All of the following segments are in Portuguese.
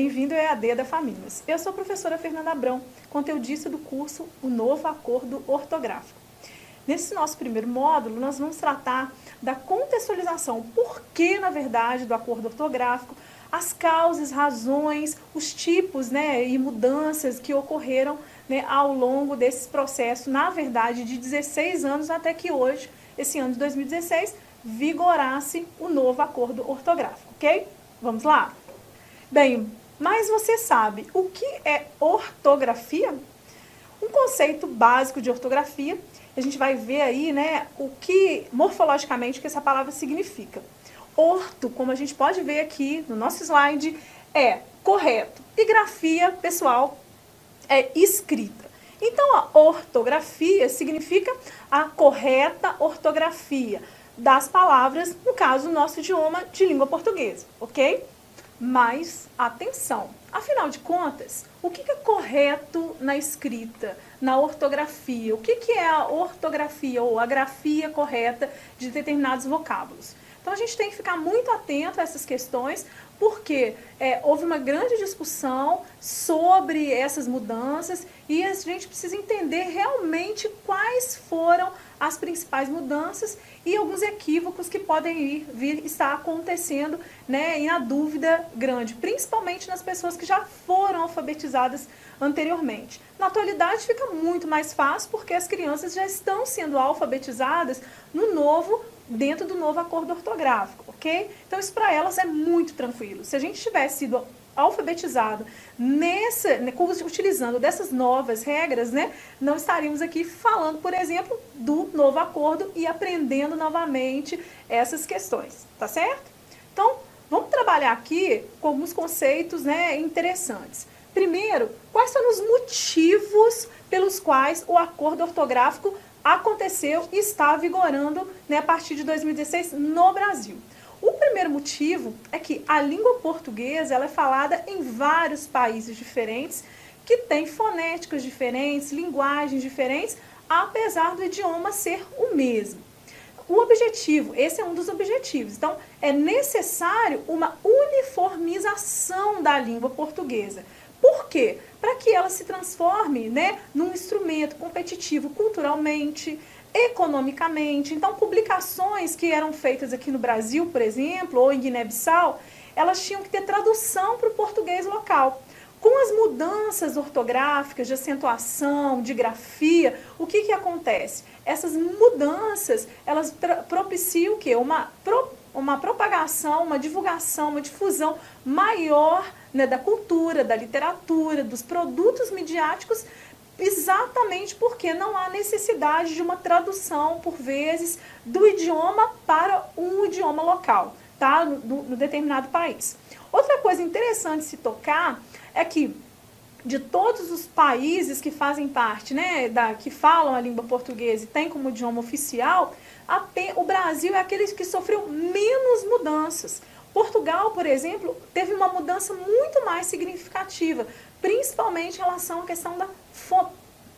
bem-vindo ao EAD da Famílias. Eu sou a professora Fernanda Abrão, conteudista do curso O Novo Acordo Ortográfico. Nesse nosso primeiro módulo, nós vamos tratar da contextualização, por que, na verdade, do acordo ortográfico, as causas, razões, os tipos, e mudanças que ocorreram, ao longo desse processo, na verdade, de 16 anos até que hoje, esse ano de 2016, vigorasse o novo acordo ortográfico, ok? Vamos lá? Bem, mas você sabe o que é ortografia? Um conceito básico de ortografia, a gente vai ver aí, o que, morfologicamente, o que essa palavra significa. Orto, como a gente pode ver aqui no nosso slide, é correto. E grafia, pessoal, é escrita. Então, a ortografia significa a correta ortografia das palavras, no caso, do nosso idioma de língua portuguesa, ok? Mas, atenção, afinal de contas, o que é correto na escrita, na ortografia? O que é a ortografia ou a grafia correta de determinados vocábulos? Então, a gente tem que ficar muito atento a essas questões, porque houve uma grande discussão sobre essas mudanças e a gente precisa entender realmente quais foram as principais mudanças e alguns equívocos que podem vir estar acontecendo, e na dúvida grande, principalmente nas pessoas que já foram alfabetizadas anteriormente. Na atualidade fica muito mais fácil porque as crianças já estão sendo alfabetizadas dentro do novo acordo ortográfico, ok? Então isso para elas é muito tranquilo. Se a gente tivesse sido alfabetizado utilizando dessas novas regras, não estaríamos aqui falando, por exemplo, do novo acordo e aprendendo novamente essas questões, tá certo? Então, vamos trabalhar aqui com alguns conceitos, interessantes. Primeiro, quais são os motivos pelos quais o acordo ortográfico aconteceu e está vigorando, a partir de 2016 no Brasil? O primeiro motivo é que a língua portuguesa ela é falada em vários países diferentes, que têm fonéticas diferentes, linguagens diferentes, apesar do idioma ser o mesmo. Esse é um dos objetivos. Então, é necessário uma uniformização da língua portuguesa. Por quê? Para que ela se transforme, num instrumento competitivo culturalmente, economicamente. Então, publicações que eram feitas aqui no Brasil, por exemplo, ou em Guiné-Bissau, elas tinham que ter tradução para o português local. Com as mudanças ortográficas, de acentuação, de grafia, o que acontece? Essas mudanças, elas propiciam o quê? Uma propagação, uma divulgação, uma difusão maior, da cultura, da literatura, dos produtos midiáticos, exatamente porque não há necessidade de uma tradução, por vezes, do idioma para um idioma local, tá? No determinado país. Outra coisa interessante se tocar é que, de todos os países que fazem parte, que falam a língua portuguesa e tem como idioma oficial, o Brasil é aquele que sofreu menos mudanças. Portugal, por exemplo, teve uma mudança muito mais significativa, principalmente em relação à questão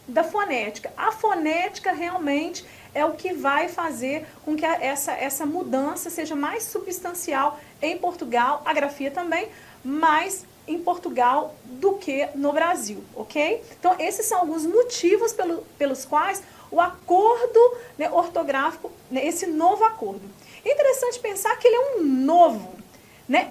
da fonética. A fonética realmente é o que vai fazer com que essa mudança seja mais substancial em Portugal, a grafia também, mais em Portugal do que no Brasil, ok? Então, esses são alguns motivos pelos quais o acordo ortográfico, esse novo acordo. É interessante pensar que ele é um novo.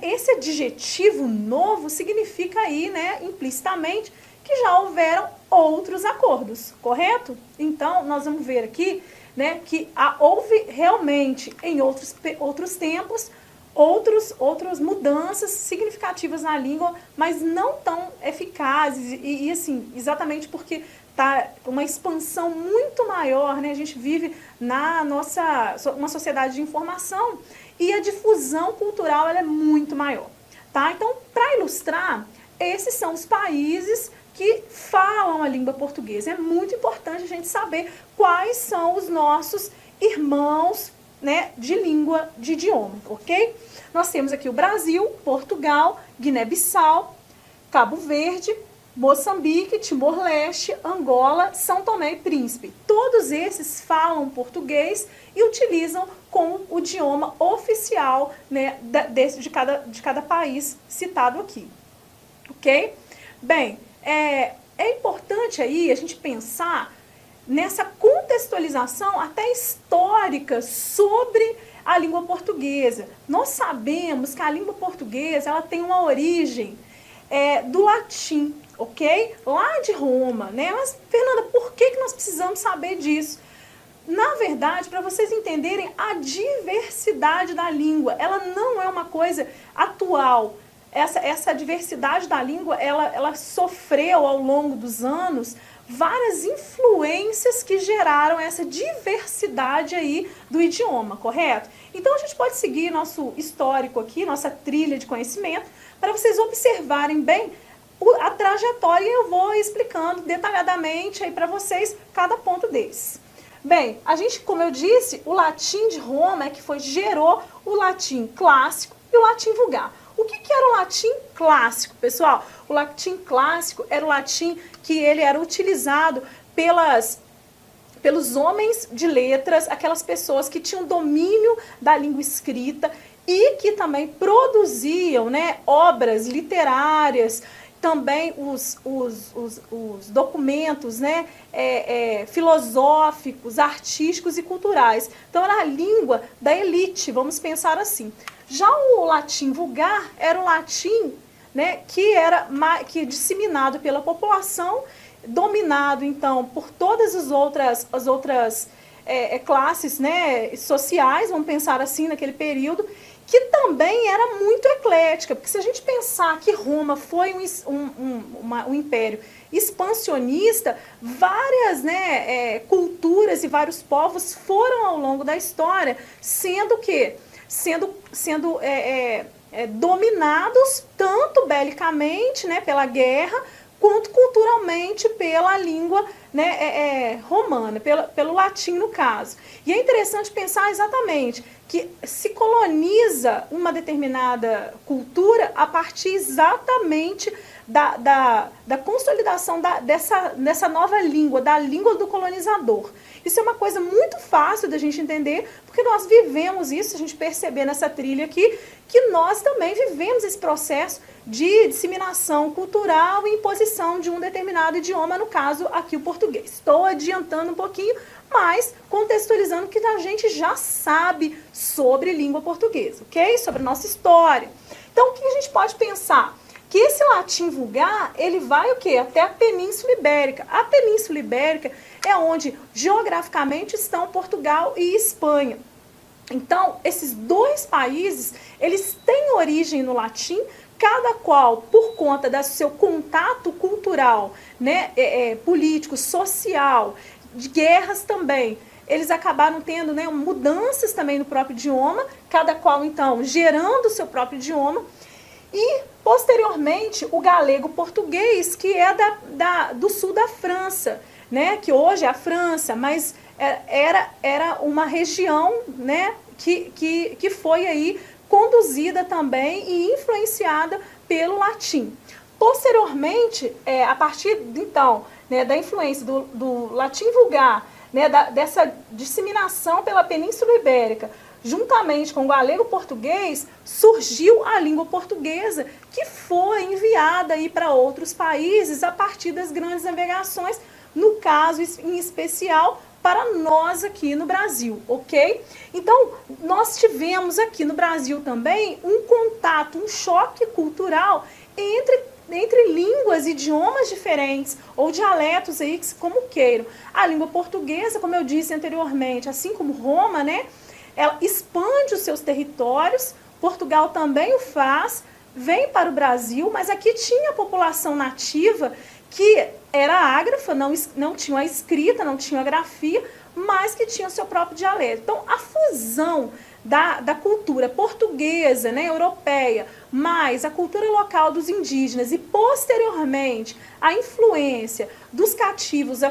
Esse adjetivo novo significa aí, implicitamente, que já houveram outros acordos, correto? Então, nós vamos ver aqui, que houve realmente em outros tempos, outras mudanças significativas na língua, mas não tão eficazes e assim, exatamente porque tá uma expansão muito maior, a gente vive uma sociedade de informação e a difusão cultural ela é muito maior, tá? Então, para ilustrar, esses são os países que falam a língua portuguesa. É muito importante a gente saber quais são os nossos irmãos, de língua, de idioma, ok? Nós temos aqui o Brasil, Portugal, Guiné-Bissau, Cabo Verde, Moçambique, Timor-Leste, Angola, São Tomé e Príncipe. Todos esses falam português e utilizam como o idioma oficial, de cada país citado aqui. ok? Bem, é importante aí a gente pensar nessa contextualização até histórica sobre a língua portuguesa. Nós sabemos que a língua portuguesa ela tem uma origem do latim, ok? Lá de Roma, né? Mas, Fernanda, por que nós precisamos saber disso? Na verdade, para vocês entenderem a diversidade da língua, ela não é uma coisa atual. Essa diversidade da língua, ela sofreu ao longo dos anos várias influências que geraram essa diversidade aí do idioma, correto? Então a gente pode seguir nosso histórico aqui, nossa trilha de conhecimento, para vocês observarem bem a trajetória e eu vou explicando detalhadamente aí para vocês cada ponto deles. Bem, a gente, como eu disse, o latim de Roma gerou o latim clássico e o latim vulgar. O que era o latim clássico, pessoal? O latim clássico era o latim que ele era utilizado pelos homens de letras, aquelas pessoas que tinham domínio da língua escrita e que também produziam, né, obras literárias, também os documentos, né, filosóficos, artísticos e culturais. Então, era a língua da elite, vamos pensar assim. Já o latim vulgar era o latim, né, que era disseminado pela população, dominado, então, por todas as outras classes, né, sociais, vamos pensar assim, naquele período, que também era muito eclética, porque se a gente pensar que Roma foi um império expansionista, várias, né, culturas e vários povos foram ao longo da história sendo dominados tanto belicamente, né, pela guerra, quanto culturalmente pela língua, né, romana, pelo latim no caso. E é interessante pensar exatamente que se coloniza uma determinada cultura a partir exatamente da consolidação dessa nova língua, da língua do colonizador. Isso é uma coisa muito fácil da gente entender, porque nós vivemos isso, a gente perceber nessa trilha aqui, que nós também vivemos esse processo de disseminação cultural e imposição de um determinado idioma, no caso aqui o português. Estou adiantando um pouquinho, mas contextualizando que a gente já sabe sobre língua portuguesa, ok? Sobre a nossa história. Então, o que a gente pode pensar? Que esse latim vulgar, ele vai o quê? Até a Península Ibérica. A Península Ibérica é onde geograficamente estão Portugal e Espanha. Então, esses dois países, eles têm origem no latim, cada qual, por conta do seu contato cultural, né, político, social, de guerras também, eles acabaram tendo, né, mudanças também no próprio idioma, cada qual, então, gerando o seu próprio idioma. E, posteriormente, o galego-português, que é do sul da França, né, que hoje é a França, mas era uma região, né, que foi aí conduzida também e influenciada pelo latim. Posteriormente, a partir, então, né, da influência do latim vulgar, né, dessa disseminação pela Península Ibérica, juntamente com o galego-português, surgiu a língua portuguesa, que foi enviada aí para outros países a partir das grandes navegações, no caso em especial para nós aqui no Brasil, ok? Então, nós tivemos aqui no Brasil também um contato, um choque cultural entre línguas, idiomas diferentes, ou dialetos aí, como queiram. A língua portuguesa, como eu disse anteriormente, assim como Roma, né, ela expande os seus territórios, Portugal também o faz, vem para o Brasil, mas aqui tinha a população nativa que era ágrafa, não tinha a escrita, não tinha a grafia, mas que tinha o seu próprio dialeto. Então, a fusão da cultura portuguesa, né, europeia, mais a cultura local dos indígenas e, posteriormente, a influência dos cativos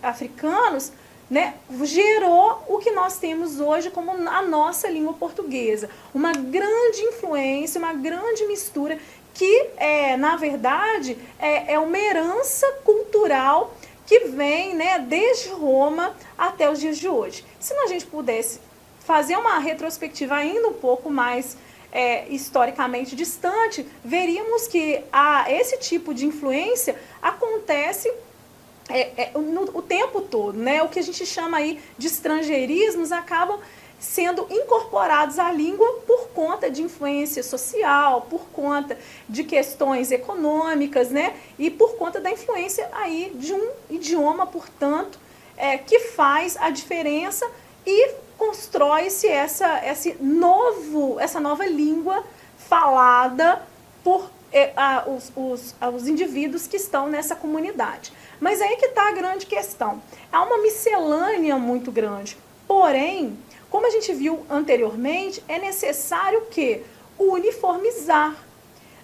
africanos, né, gerou o que nós temos hoje como a nossa língua portuguesa. Uma grande influência, uma grande mistura que, na verdade, é uma herança cultural que vem, né, desde Roma até os dias de hoje. Se a gente pudesse fazer uma retrospectiva ainda um pouco mais historicamente distante, veríamos que esse tipo de influência acontece o tempo todo, né? O que a gente chama aí de estrangeirismos acabam sendo incorporados à língua por conta de influência social, por conta de questões econômicas, né? E por conta da influência aí de um idioma, portanto, que faz a diferença e constrói-se essa nova língua falada por os indivíduos que estão nessa comunidade. Mas aí que está a grande questão. Há uma miscelânea muito grande, porém, como a gente viu anteriormente, é necessário que uniformizar,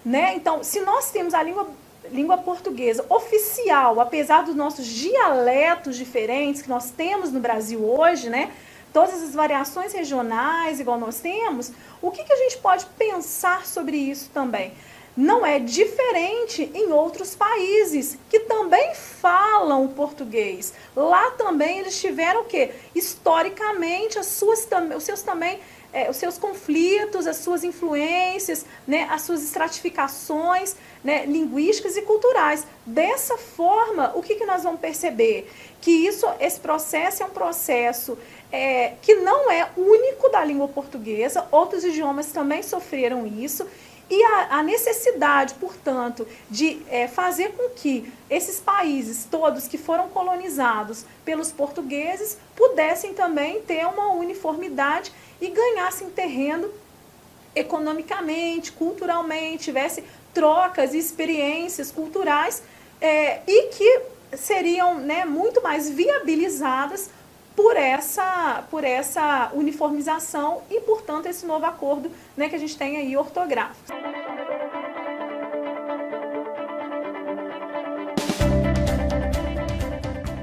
né? Então, se nós temos a língua portuguesa oficial, apesar dos nossos dialetos diferentes que nós temos no Brasil hoje, né? Todas as variações regionais, igual nós temos, o que a gente pode pensar sobre isso também? Não é diferente em outros países que também falam o português. Lá também eles tiveram o quê? Historicamente, os seus conflitos, as suas influências, né, as suas estratificações, né, linguísticas e culturais. Dessa forma, o que nós vamos perceber? Que esse processo é um processo que não é único da língua portuguesa, outros idiomas também sofreram isso. E a necessidade, portanto, de fazer com que esses países todos que foram colonizados pelos portugueses pudessem também ter uma uniformidade e ganhassem terreno economicamente, culturalmente, tivesse trocas e experiências culturais e que seriam, né, muito mais viabilizadas por essa uniformização e, portanto, esse novo acordo, né, que a gente tem aí ortográfico.